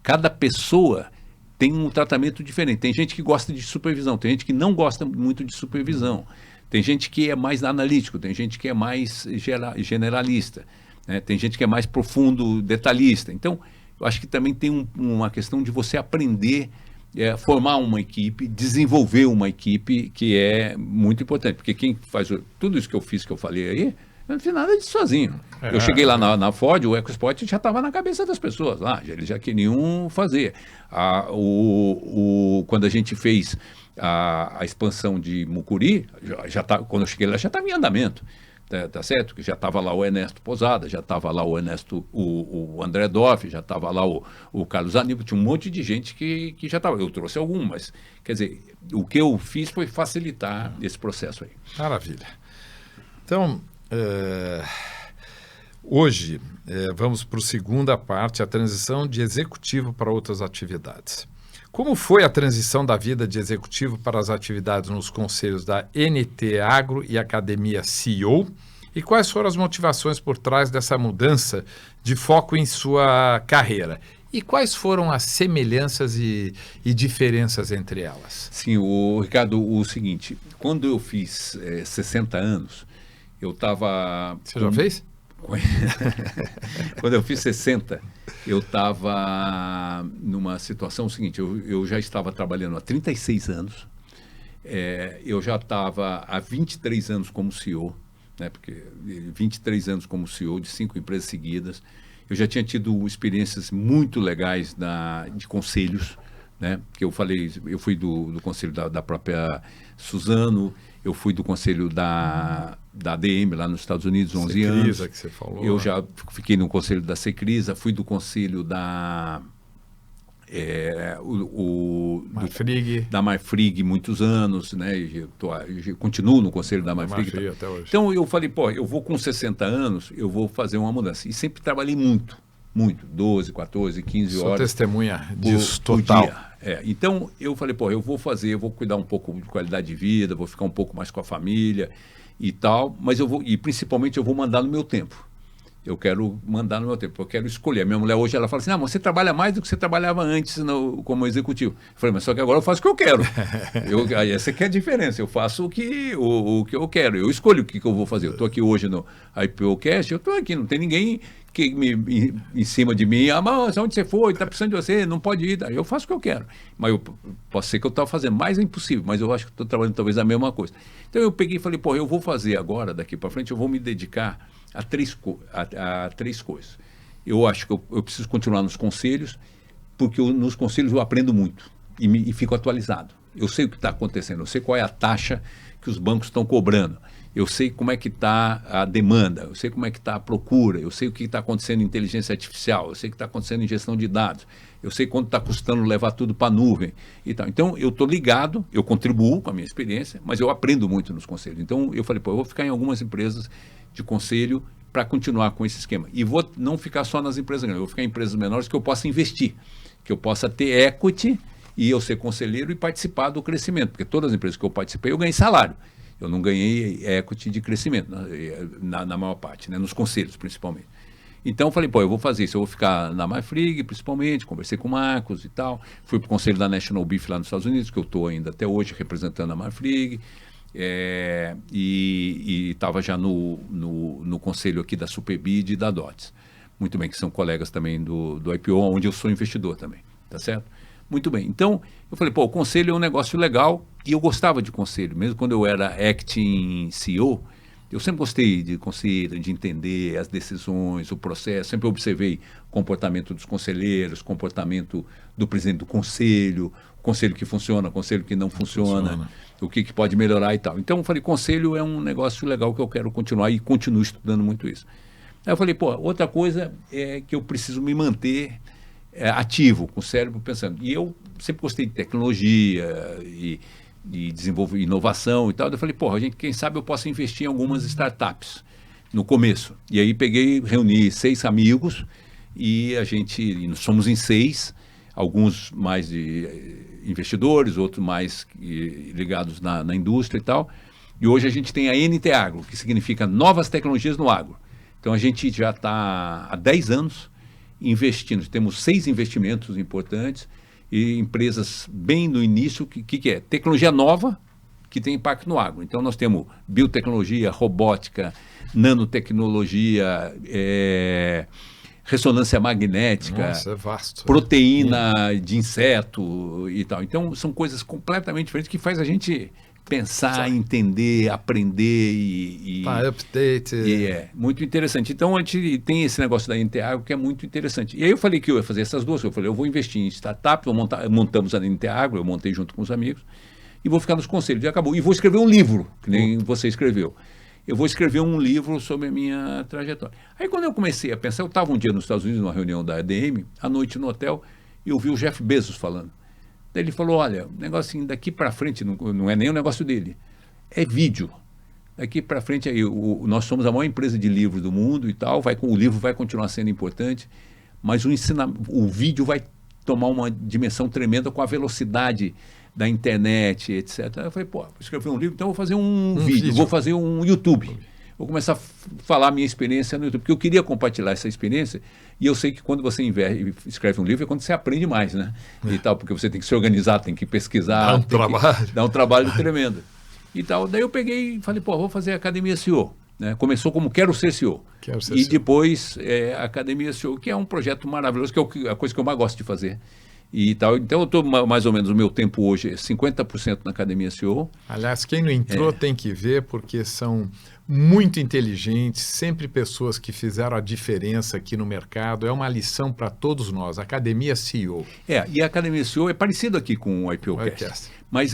Cada pessoa tem um tratamento diferente. Tem gente que gosta de supervisão, tem gente que não gosta muito de supervisão. Tem gente que é mais analítico, tem gente que é mais generalista, né? Tem gente que é mais profundo, detalhista. Então, eu acho que também tem uma questão de você aprender, formar uma equipe, desenvolver uma equipe, que é muito importante. Porque quem faz tudo isso que eu fiz, que eu falei aí, eu não fiz nada disso sozinho. Eu cheguei lá na Ford, o EcoSport já estava na cabeça das pessoas lá, eles já queriam fazer. Quando a gente fez a expansão de Mucuri, quando eu cheguei lá já estava em andamento, tá certo? Que já estava lá o Ernesto Posada, já estava lá o André Doff, já estava lá o Carlos Aníbal, tinha um monte de gente que já estava. Eu trouxe algumas. Quer dizer, o que eu fiz foi facilitar esse processo aí. Maravilha. Então, Hoje, vamos para a segunda parte, a transição de executivo para outras atividades. Como foi a transição da vida de executivo para as atividades nos conselhos da NT Agro e Academia CEO? E quais foram as motivações por trás dessa mudança de foco em sua carreira? E quais foram as semelhanças e diferenças entre elas? Sim, Ricardo, o seguinte, quando eu fiz 60 anos, eu estava... Você já fez? Quando eu fiz 60, eu estava numa situação seguinte, eu já estava trabalhando há 36 anos, eu já estava há 23 anos como CEO, né, porque 23 anos como CEO de 5 empresas seguidas. Eu já tinha tido experiências muito legais de conselhos, né? Que eu falei, eu fui do conselho da própria Suzano, eu fui do conselho da ADM lá nos Estados Unidos, 11 anos. Secrisa, que você falou. Eu já fiquei no conselho da Secrisa, fui do conselho da Marfrig muitos anos, né? Eu continuo no conselho da Marfrig até hoje. Então eu falei, eu vou com 60 anos, eu vou fazer uma mudança. E sempre trabalhei muito, 12, 14, 15 horas. Sou testemunha disso total. Dia. Então eu falei, eu vou cuidar um pouco de qualidade de vida, vou ficar um pouco mais com a família e tal, mas principalmente eu vou mandar no meu tempo. Eu quero mandar no meu tempo, eu quero escolher. A minha mulher hoje, ela fala assim, você trabalha mais do que você trabalhava antes como executivo. Eu falei, mas só que agora eu faço o que eu quero. Essa que é a diferença, eu faço o que eu quero, eu escolho o que eu vou fazer. Eu estou aqui hoje no IPOcast, eu estou aqui, não tem ninguém em cima de mim, mas onde você foi, está precisando de você, não pode ir. Eu faço o que eu quero. Mas posso ser que eu estava fazendo mais, é impossível, mas eu acho que estou trabalhando talvez a mesma coisa. Então eu peguei e falei, eu vou fazer agora, daqui para frente, eu vou me dedicar a três coisas. Eu acho que eu preciso continuar nos conselhos, porque nos conselhos eu aprendo muito e fico atualizado. Eu sei o que está acontecendo, eu sei qual é a taxa que os bancos estão cobrando, eu sei como é que está a demanda, eu sei como é que está a procura, eu sei o que está acontecendo em inteligência artificial, eu sei o que está acontecendo em gestão de dados, eu sei quanto está custando levar tudo para a nuvem e tal. Então, eu estou ligado, eu contribuo com a minha experiência, mas eu aprendo muito nos conselhos. Então, eu falei, eu vou ficar em algumas empresas de conselho para continuar com esse esquema. E vou não ficar só nas empresas grandes, eu vou ficar em empresas menores que eu possa investir, que eu possa ter equity e eu ser conselheiro e participar do crescimento, porque todas as empresas que eu participei, eu ganhei salário. Eu não ganhei equity de crescimento, na maior parte, né? Nos conselhos, principalmente. Então, eu falei, eu vou fazer isso, eu vou ficar na Marfrig, principalmente, conversei com o Marcos e tal, fui para o conselho da National Beef lá nos Estados Unidos, que eu estou ainda até hoje representando a Marfrig, e estava já no conselho aqui da Superbid e da DOTS. Muito bem, que são colegas também do IPO, onde eu sou investidor também, tá certo? Muito bem, então eu falei, o conselho é um negócio legal e eu gostava de conselho, mesmo quando eu era acting CEO, eu sempre gostei de conselho, de entender as decisões, o processo, sempre observei o comportamento dos conselheiros, comportamento do presidente do conselho, o conselho que funciona, o conselho que não funciona, o que pode melhorar e tal. Então eu falei, conselho é um negócio legal que eu quero continuar e continuo estudando muito isso. Aí eu falei, outra coisa é que eu preciso me manter ativo, com o cérebro pensando. E eu sempre gostei de tecnologia e desenvolver inovação e tal. Eu falei, quem sabe eu posso investir em algumas startups no começo. E aí reuni 6 amigos e nós somos em 6, alguns mais de investidores, outros mais ligados na indústria e tal. E hoje a gente tem a NT Agro, que significa Novas Tecnologias no Agro. Então a gente já está há 10 anos investindo. Temos 6 investimentos importantes e empresas bem no início, que é tecnologia nova que tem impacto no agro. Então nós temos biotecnologia, robótica, nanotecnologia, ressonância magnética, nossa, é vasto, proteína de inseto e tal. Então são coisas completamente diferentes que faz a gente pensar, entender, aprender e update. Muito interessante. Então a gente tem esse negócio da NT Agro que é muito interessante. E aí eu falei que eu ia fazer essas duas. Eu falei, eu vou investir em startup, montamos a NT Agro, eu montei junto com os amigos, e vou ficar nos conselhos. E acabou. E vou escrever um livro, que nem você escreveu. Eu vou escrever um livro sobre a minha trajetória. Aí quando eu comecei a pensar, eu estava um dia nos Estados Unidos, numa reunião da ADM, à noite no hotel, e eu vi o Jeff Bezos falando. Daí ele falou, olha, o negócio assim, daqui para frente não é nem o negócio dele, é vídeo. daqui para frente aí, nós somos a maior empresa de livros do mundo e tal, o livro vai continuar sendo importante, mas o vídeo vai tomar uma dimensão tremenda com a velocidade da internet, etc. Eu falei, pô, vou escrever um livro, então eu vou fazer um vídeo, vou fazer um YouTube. Vou começar a falar a minha experiência no YouTube, porque eu queria compartilhar essa experiência, e eu sei que quando você escreve um livro é quando você aprende mais, né? E tal, porque você tem que se organizar, tem que pesquisar. Dá um trabalho tremendo. E tal. Daí eu peguei e falei, pô, vou fazer a Academia CEO. Né? Começou como Quero Ser CEO. E depois a Academia CEO, que é um projeto maravilhoso, que é a coisa que eu mais gosto de fazer. E tal. Então eu estou mais ou menos, o meu tempo hoje é 50% na Academia CEO. Aliás, quem não entrou tem que ver, porque são muito inteligentes, sempre pessoas que fizeram a diferença aqui no mercado. É uma lição para todos nós, Academia CEO. E a Academia CEO é parecido aqui com o IPOcast. Mas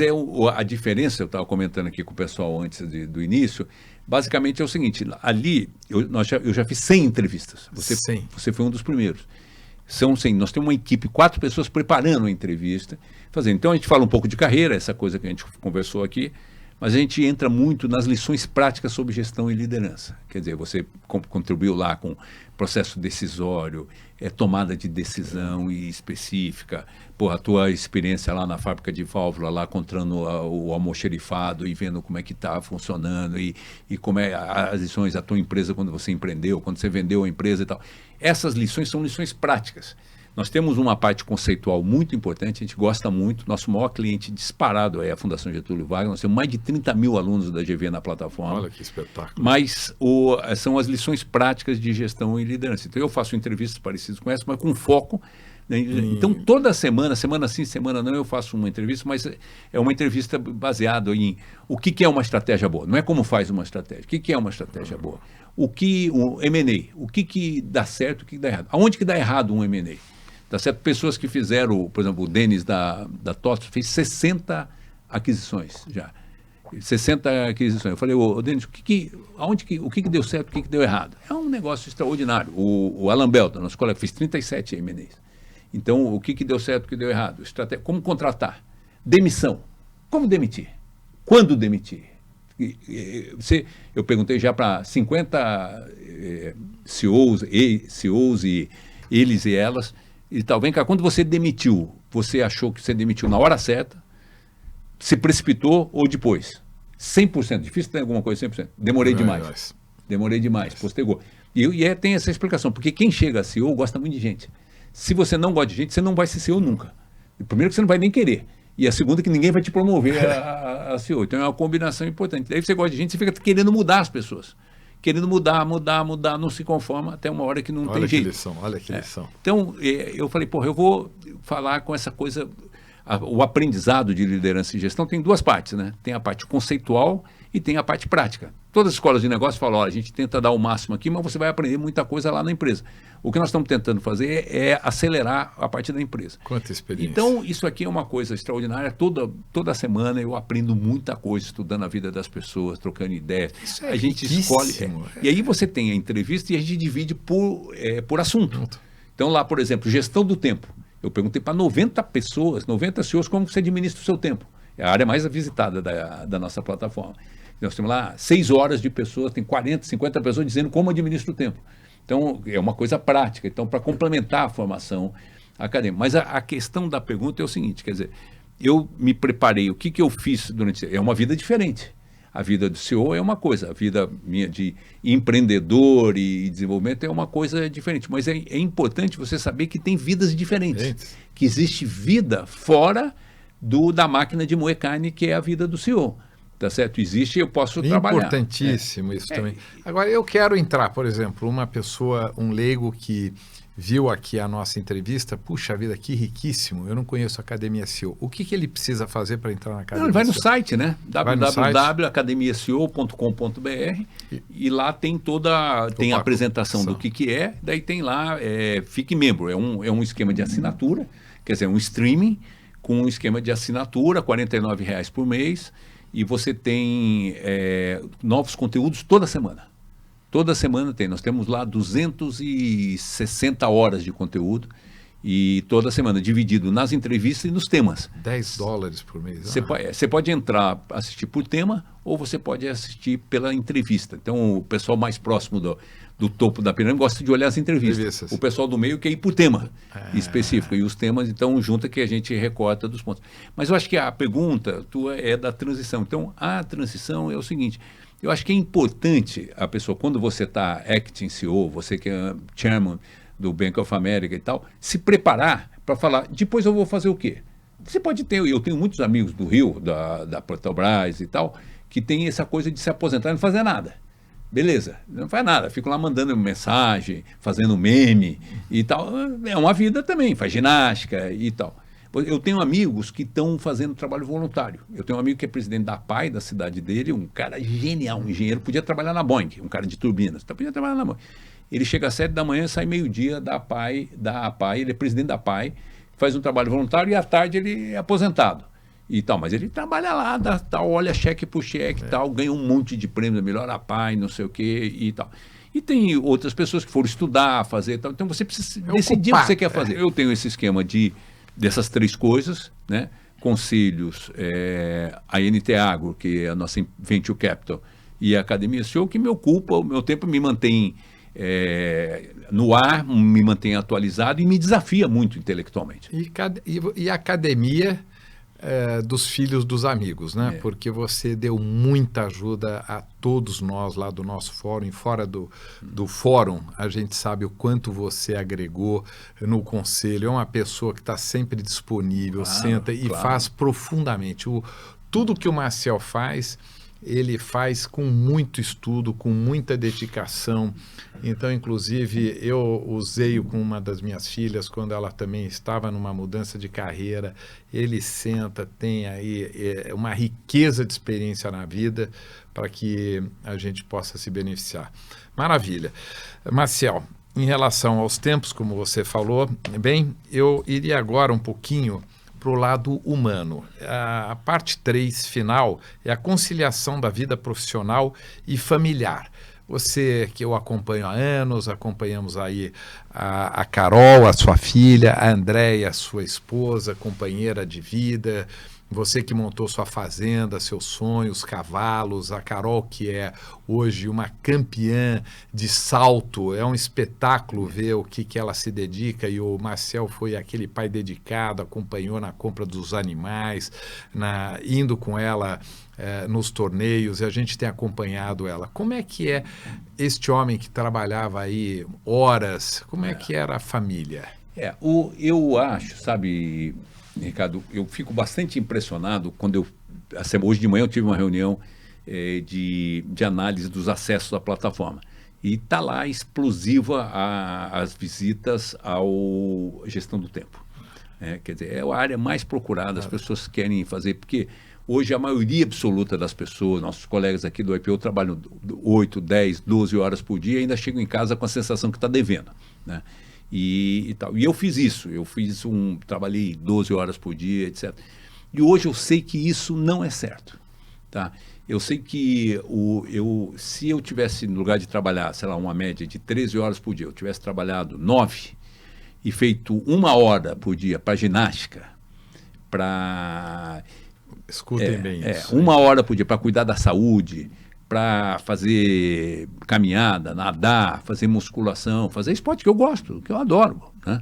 a diferença, eu estava comentando aqui com o pessoal antes do início, basicamente é o seguinte, ali eu já fiz 100 entrevistas. Você foi um dos primeiros. São 100. Nós temos uma equipe, 4 pessoas preparando a entrevista, fazendo. Então a gente fala um pouco de carreira, essa coisa que a gente conversou aqui, mas a gente entra muito nas lições práticas sobre gestão e liderança. Quer dizer, você contribuiu lá com processo decisório, tomada de decisão específica, a tua experiência lá na fábrica de válvula, lá encontrando o almoxerifado e vendo como é que está funcionando e como é as lições da tua empresa quando você empreendeu, quando você vendeu a empresa e tal. Essas lições são lições práticas. Nós temos uma parte conceitual muito importante, a gente gosta muito. Nosso maior cliente disparado é a Fundação Getúlio Vargas. Nós temos mais de 30 mil alunos da GV na plataforma. Olha que espetáculo. Mas são as lições práticas de gestão e liderança. Então eu faço entrevistas parecidas com essa, mas com foco. Né? Então toda semana sim, semana não, eu faço uma entrevista, mas é uma entrevista baseada em o que é uma estratégia boa. Não é como faz uma estratégia. O que é uma estratégia boa? O M&A, o que dá certo, o que dá errado. Aonde que dá errado um M&A? Tá certo? Pessoas que fizeram, por exemplo, o Denis da TOTS fez 60 aquisições já. 60 aquisições. Eu falei, Denis, o que deu certo, o que deu errado? É um negócio extraordinário. O Alan Bell, da nossa colega, fez 37 M&As. Então, o que deu certo, o que deu errado? Como contratar? Demissão. Como demitir? Quando demitir? Eu perguntei já para 50 CEOs e eles e elas, e tal. Vem cá, quando você demitiu, você achou que você demitiu na hora certa, se precipitou ou depois? 100%, difícil ter alguma coisa 100%. Demorei demais, postergou. E tem essa explicação, porque quem chega a CEO gosta muito de gente. Se você não gosta de gente, você não vai ser CEO nunca. Primeiro que você não vai nem querer. E a segunda que ninguém vai te promover a CEO. Então é uma combinação importante. Daí você gosta de gente, você fica querendo mudar as pessoas. Querendo mudar, não se conforma até uma hora que não tem jeito. Olha que lição. Então, eu falei, eu vou falar com essa coisa, o aprendizado de liderança e gestão tem duas partes, né? Tem a parte conceitual e tem a parte prática. Todas as escolas de negócio falam, a gente tenta dar o máximo aqui, mas você vai aprender muita coisa lá na empresa. O que nós estamos tentando fazer é acelerar a parte da empresa. Quanta experiência. Então, isso aqui é uma coisa extraordinária. Toda semana eu aprendo muita coisa, estudando a vida das pessoas, trocando ideias. Isso é a gente escolhe. E aí você tem a entrevista e a gente divide por assunto. Então, lá, por exemplo, gestão do tempo. Eu perguntei para 90 pessoas, 90 CEOs, como você administra o seu tempo. É a área mais visitada da nossa plataforma. Nós temos lá 6 horas de pessoas, tem 40, 50 pessoas dizendo como administra o tempo. Então, é uma coisa prática. Então, para complementar a formação acadêmica. Mas a questão da pergunta é o seguinte, quer dizer, eu me preparei, o que eu fiz durante... É uma vida diferente. A vida do CEO é uma coisa, a vida minha de empreendedor e desenvolvimento é uma coisa diferente. Mas é importante você saber que tem vidas diferentes. Que existe vida fora da máquina de moer carne, que é a vida do CEO. Tá certo? Existe, eu posso trabalhar. Importantíssimo isso também. Agora, eu quero entrar, por exemplo, uma pessoa, um leigo que viu aqui a nossa entrevista, puxa vida, que riquíssimo, eu não conheço a Academia CEO. O que ele precisa fazer para entrar na Academia CEO? Ele vai no site, né? www.academiaceo.com.br e lá tem tem a apresentação do que é, daí tem lá, fique membro, é um esquema de assinatura, quer dizer, um streaming com um esquema de assinatura, R$ 49,00 por mês, e você tem novos conteúdos toda semana. Toda semana tem. Nós temos lá 260 horas de conteúdo E toda semana, dividido nas entrevistas e nos temas. $10 por mês. Você pode entrar, assistir por tema, ou você pode assistir pela entrevista. Então, o pessoal mais próximo do topo da pirâmide gosta de olhar as entrevistas. O pessoal do meio quer ir por tema específico. E os temas, então, junta que a gente recorta dos pontos. Mas eu acho que a pergunta tua é da transição. Então, a transição é o seguinte: eu acho que é importante a pessoa, quando você está acting CEO, você que é chairman do Bank of America e tal, se preparar para falar, depois eu vou fazer o quê? Você pode ter, eu tenho muitos amigos do Rio, da Petrobras e tal, que tem essa coisa de se aposentar e não fazer nada. Beleza, não faz nada, fico lá mandando mensagem, fazendo meme e tal. É uma vida também, faz ginástica e tal. Eu tenho amigos que estão fazendo trabalho voluntário. Eu tenho um amigo que é presidente da APAI, da cidade dele, um cara genial, um engenheiro, podia trabalhar na Boeing, um cara de turbinas, podia trabalhar na Boeing. Ele chega às 7 da manhã, sai meio-dia da APAI, ele é presidente da APAI, faz um trabalho voluntário e à tarde ele é aposentado. E tal, mas ele trabalha lá, olha cheque por cheque e tal, ganha um monte de prêmio, melhor APAI, não sei o quê e tal. E tem outras pessoas que foram estudar, fazer tal. Então você precisa decidir o que você quer fazer. Eu tenho esse esquema dessas 3 coisas, né? Conselhos, a NT Agro, que é a nossa Venture Capital, e a Academia CEO, que me ocupa, o meu tempo me mantém no ar, me mantém atualizado e me desafia muito intelectualmente. E a academia dos filhos dos amigos, né? Porque você deu muita ajuda a todos nós lá do nosso fórum, e fora do fórum, a gente sabe o quanto você agregou no conselho. É uma pessoa que está sempre disponível, senta e faz profundamente. Tudo que o Maciel faz, ele faz com muito estudo, com muita dedicação. Então, inclusive, eu usei com uma das minhas filhas, quando ela também estava numa mudança de carreira. Ele senta, tem aí uma riqueza de experiência na vida para que a gente possa se beneficiar. Maravilha. Maciel, em relação aos tempos, como você falou, bem, eu iria agora um pouquinho para o lado humano. A parte 3 final é a conciliação da vida profissional e familiar. Você, que eu acompanho há anos, acompanhamos aí a Carol, a sua filha, a Andréia, a sua esposa, companheira de vida, você que montou sua fazenda, seus sonhos, cavalos, a Carol, que é hoje uma campeã de salto, é um espetáculo ver o que ela se dedica, e o Maciel foi aquele pai dedicado, acompanhou na compra dos animais, indo com ela nos torneios, e a gente tem acompanhado ela. Como é que é este homem que trabalhava aí horas, como é que era a família? Eu acho, sabe, Ricardo, eu fico bastante impressionado quando hoje de manhã eu tive uma reunião de análise dos acessos à plataforma. E está lá explosiva as visitas ao gestão do tempo. Quer dizer, é a área mais procurada, as pessoas querem fazer, porque hoje a maioria absoluta das pessoas, nossos colegas aqui do IPO trabalham 8, 10, 12 horas por dia e ainda chegam em casa com a sensação que está devendo, né? E tal. E eu fiz isso, trabalhei 12 horas por dia, etc. E hoje eu sei que isso não é certo, tá? Eu sei que se eu tivesse, no lugar de trabalhar, sei lá, uma média de 13 horas por dia, eu tivesse trabalhado 9 e feito 1 hora por dia para ginástica, para... Escutem bem isso. 1 hora por dia para cuidar da saúde, para fazer caminhada, nadar, fazer musculação, fazer esporte que eu gosto, que eu adoro, né?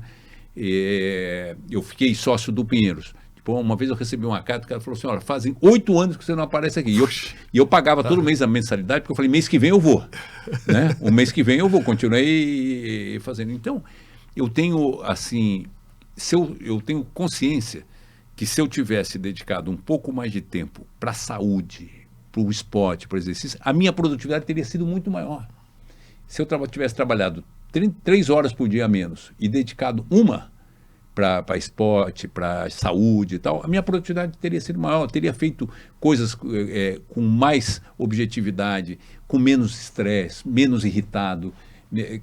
Eu fiquei sócio do Pinheiros. Tipo, uma vez eu recebi uma carta, o cara falou assim: olha, fazem 8 anos que você não aparece aqui. E eu pagava todo mês a mensalidade, porque eu falei, mês que vem eu vou, né? O mês que vem eu vou, continuei fazendo. Então, eu tenho, assim, eu tenho consciência que se eu tivesse dedicado um pouco mais de tempo para a saúde, para o esporte, para o exercício, a minha produtividade teria sido muito maior. Se eu tivesse trabalhado 3 horas por dia a menos e dedicado 1 para esporte, para saúde e tal, a minha produtividade teria sido maior, teria feito coisas com mais objetividade, com menos estresse, menos irritado.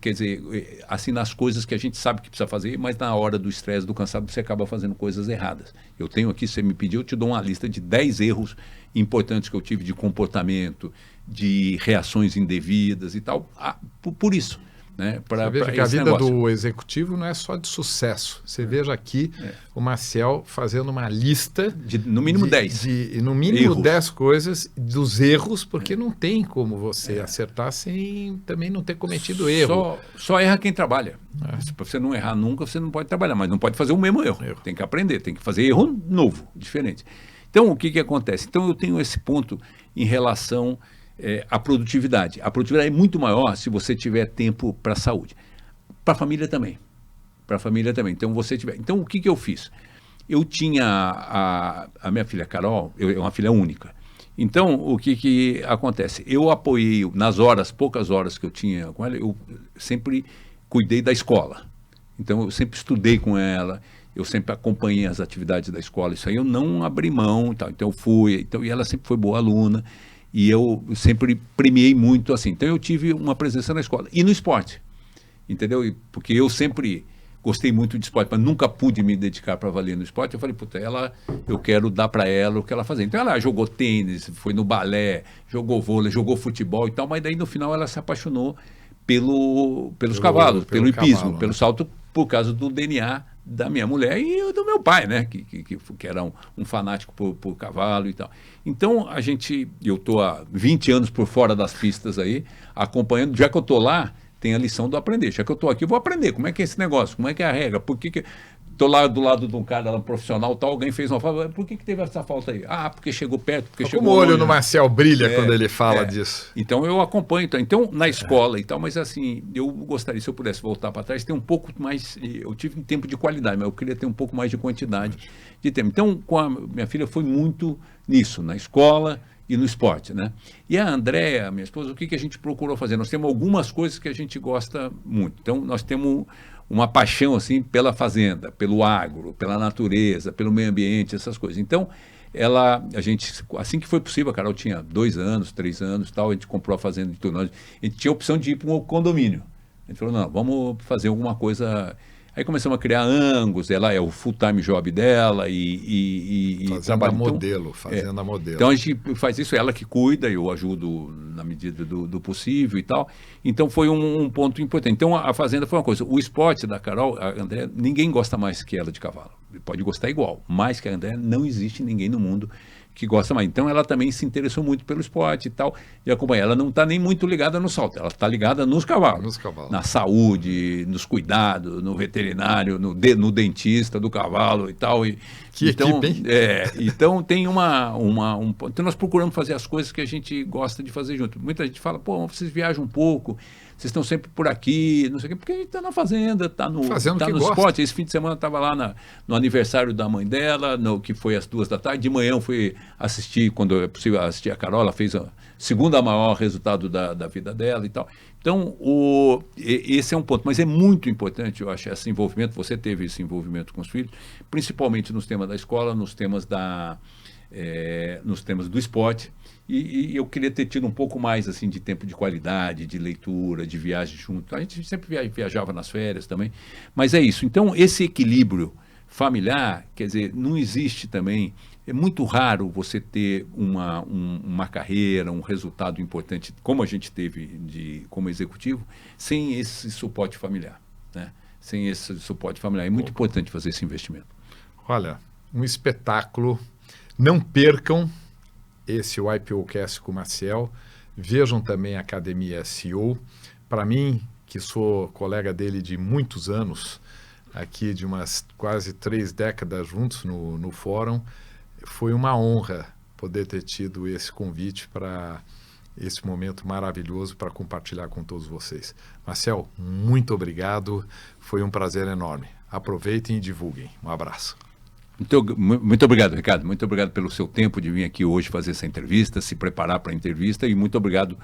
Quer dizer, assim, nas coisas que a gente sabe que precisa fazer, mas na hora do estresse, do cansado, você acaba fazendo coisas erradas. Eu tenho aqui, se você me pediu, eu te dou uma lista de 10 erros importantes que eu tive de comportamento, de reações indevidas e tal, por isso. Né, você veja que a vida do executivo não é só de sucesso. Você veja aqui o Maciel fazendo uma lista no mínimo 10. No mínimo 10 coisas dos erros, porque não tem como você acertar sem também não ter cometido erro. Só erra quem trabalha. Se você não errar nunca, você não pode trabalhar, mas não pode fazer o mesmo erro. Tem que aprender, tem que fazer erro novo, diferente. Então, o que acontece? Então, eu tenho esse ponto em relação à produtividade. A produtividade é muito maior se você tiver tempo para a saúde. Para a família também. Então, Então, o que eu fiz? Eu tinha a minha filha Carol, é uma filha única. Então, o que acontece? Eu apoiei, nas poucas horas que eu tinha com ela, eu sempre cuidei da escola. Então, eu sempre estudei com ela, eu sempre acompanhei as atividades da escola. Isso aí eu não abri mão, tal. Então eu fui, e ela sempre foi boa aluna, e eu sempre premiei muito assim. Então eu tive uma presença na escola e no esporte, entendeu? Porque eu sempre gostei muito de esporte, mas nunca pude me dedicar para valer no esporte. Eu falei, eu quero dar para ela o que ela fazia. Então ela jogou tênis, foi no balé, jogou vôlei, jogou futebol e tal, mas daí no final ela se apaixonou pelos cavalos, pelo hipismo, pelo salto, por causa do DNA da minha mulher e do meu pai, né? Que era um fanático por cavalo e tal. Então, eu estou há 20 anos por fora das pistas aí, acompanhando. Já que eu estou lá, tem a lição do aprender. Já que eu estou aqui, eu vou aprender. Como é que é esse negócio? Como é que é a regra? Por que estou lá do lado de um cara um profissional, tal, alguém fez uma falta. Por que teve essa falta aí? Porque chegou perto, porque chegou como o olho no Maciel brilha quando ele fala disso. Então eu acompanho. Então na escola e tal, mas assim, eu gostaria, se eu pudesse voltar para trás, ter um pouco mais. Eu tive tempo de qualidade, mas eu queria ter um pouco mais de quantidade de tempo. Então, com a minha filha, foi muito nisso, na escola e no esporte, né? E a Andréa, minha esposa, o que a gente procurou fazer? Nós temos algumas coisas que a gente gosta muito. Então, nós temos uma paixão assim pela fazenda, pelo agro, pela natureza, pelo meio ambiente, essas coisas. Então, a gente, assim que foi possível, a Carol tinha 2 anos, 3 anos, tal, a gente comprou a fazenda de tudo. A gente tinha a opção de ir para um condomínio. A gente falou, não, vamos fazer alguma coisa. Aí começamos a criar Angus, ela é o full-time job dela e fazenda modelo. Então a gente faz isso, ela que cuida, eu ajudo na medida do possível e tal. Então foi um ponto importante. Então a fazenda foi uma coisa. O esporte da Carol, a André, ninguém gosta mais que ela de cavalo. Pode gostar igual, mais que a André, não existe ninguém no mundo que gosta mais. Então ela também se interessou muito pelo esporte e tal, e acompanha. Ela não está nem muito ligada no salto, ela está ligada nos cavalos. Na saúde, nos cuidados, no veterinário, no dentista do cavalo e tal. Então, equipe, hein? Então tem então nós procuramos fazer as coisas que a gente gosta de fazer junto. Muita gente fala, vocês viajam um pouco, vocês estão sempre por aqui, não sei o quê, porque a gente está na fazenda, está no esporte. Esse fim de semana estava lá no aniversário da mãe dela, que foi às 2h da tarde. De manhã eu fui assistir, quando é possível, assistir a Carol, ela fez a segunda maior resultado da vida dela e tal. Então, esse é um ponto, mas é muito importante, eu acho, esse envolvimento. Você teve esse envolvimento com os filhos, principalmente nos temas da escola, nos temas do esporte. E eu queria ter tido um pouco mais assim de tempo de qualidade, de leitura, de viagem junto. A gente sempre viajava nas férias também, mas é isso. Então, esse equilíbrio familiar, quer dizer, não existe também. É muito raro você ter uma carreira, um resultado importante, como a gente teve como executivo, sem esse suporte familiar, né? Sem esse suporte familiar. É muito importante fazer esse investimento. Olha, um espetáculo. Não percam esse YPOcast com o Maciel. Vejam também a Academia SEO. Para mim, que sou colega dele de muitos anos, aqui de umas quase 3 décadas juntos no fórum, foi uma honra poder ter tido esse convite para esse momento maravilhoso para compartilhar com todos vocês. Maciel, muito obrigado. Foi um prazer enorme. Aproveitem e divulguem. Um abraço. Muito obrigado, Ricardo. Muito obrigado pelo seu tempo de vir aqui hoje fazer essa entrevista, se preparar para a entrevista, e muito obrigado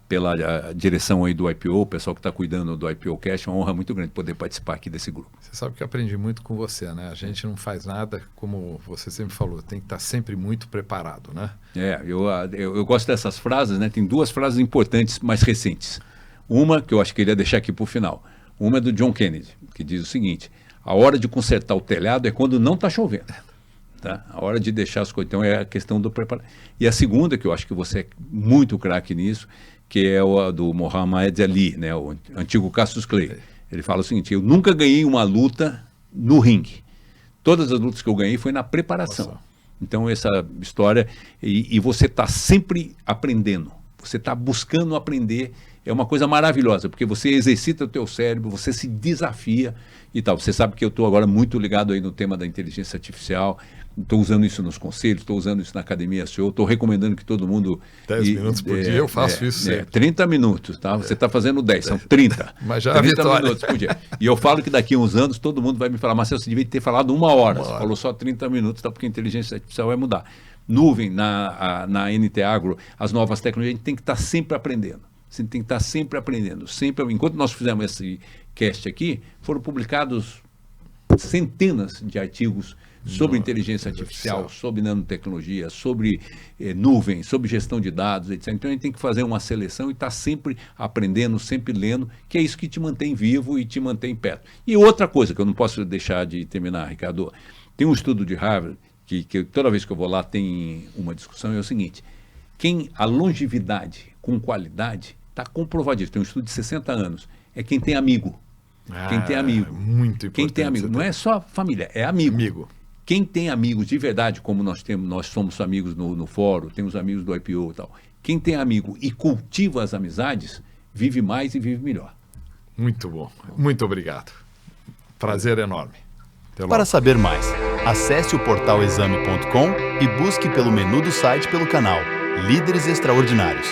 pela direção aí do IPO, o pessoal que está cuidando do IPOcast. É uma honra muito grande poder participar aqui desse grupo. Você sabe que eu aprendi muito com você, né? A gente não faz nada, como você sempre falou, tem que estar sempre muito preparado, né? Eu gosto dessas frases, né? Tem 2 frases importantes mais recentes. Uma, que eu acho que ele ia deixar aqui para o final. Uma é do John Kennedy, que diz o seguinte: a hora de consertar o telhado é quando não está chovendo. Tá? A hora de deixar as coisas. Então é a questão do preparo. E a segunda, que eu acho que você é muito craque nisso, que é o do Muhammad Ali, né, o antigo Cassius Clay. Ele fala o seguinte: eu nunca ganhei uma luta no ringue. Todas as lutas que eu ganhei foi na preparação. Nossa. Então essa história, e você está sempre aprendendo, você está buscando aprender, é uma coisa maravilhosa, porque você exercita o teu cérebro, você se desafia e tal. Você sabe que eu estou agora muito ligado aí no tema da inteligência artificial, estou usando isso nos conselhos, estou usando isso na academia SEO, estou recomendando que todo mundo... 10 minutos por dia, eu faço isso sempre. 30 minutos, tá? Você está fazendo 10, são 30. Mas já 30 minutos por dia. E eu falo que daqui a uns anos todo mundo vai me falar: Marcelo, você devia ter falado 1 hora. Você falou só 30 minutos, tá? Porque a inteligência artificial vai mudar. Nuvem, na NT Agro, as novas tecnologias, a gente tem que estar sempre aprendendo. Você tem que estar sempre aprendendo. Sempre, enquanto nós fizemos esse cast aqui, foram publicados centenas de artigos sobre inteligência artificial, sobre nanotecnologia, sobre nuvem, sobre gestão de dados, etc. Então a gente tem que fazer uma seleção e estar sempre aprendendo, sempre lendo, que é isso que te mantém vivo e te mantém perto. E outra coisa que eu não posso deixar de terminar, Ricardo, tem um estudo de Harvard, que toda vez que eu vou lá tem uma discussão, é o seguinte: a longevidade com qualidade está comprovadíssimo. Tem um estudo de 60 anos, é quem tem amigo. Quem tem amigo. Muito importante. Quem tem amigo. Não é só família, é amigo. Quem tem amigos de verdade, como nós somos amigos no fórum, temos amigos do IPO e tal. Quem tem amigo e cultiva as amizades, vive mais e vive melhor. Muito bom. Muito obrigado. Prazer enorme. Para saber mais, acesse o portal exame.com e busque pelo menu do site pelo canal Líderes Extraordinários.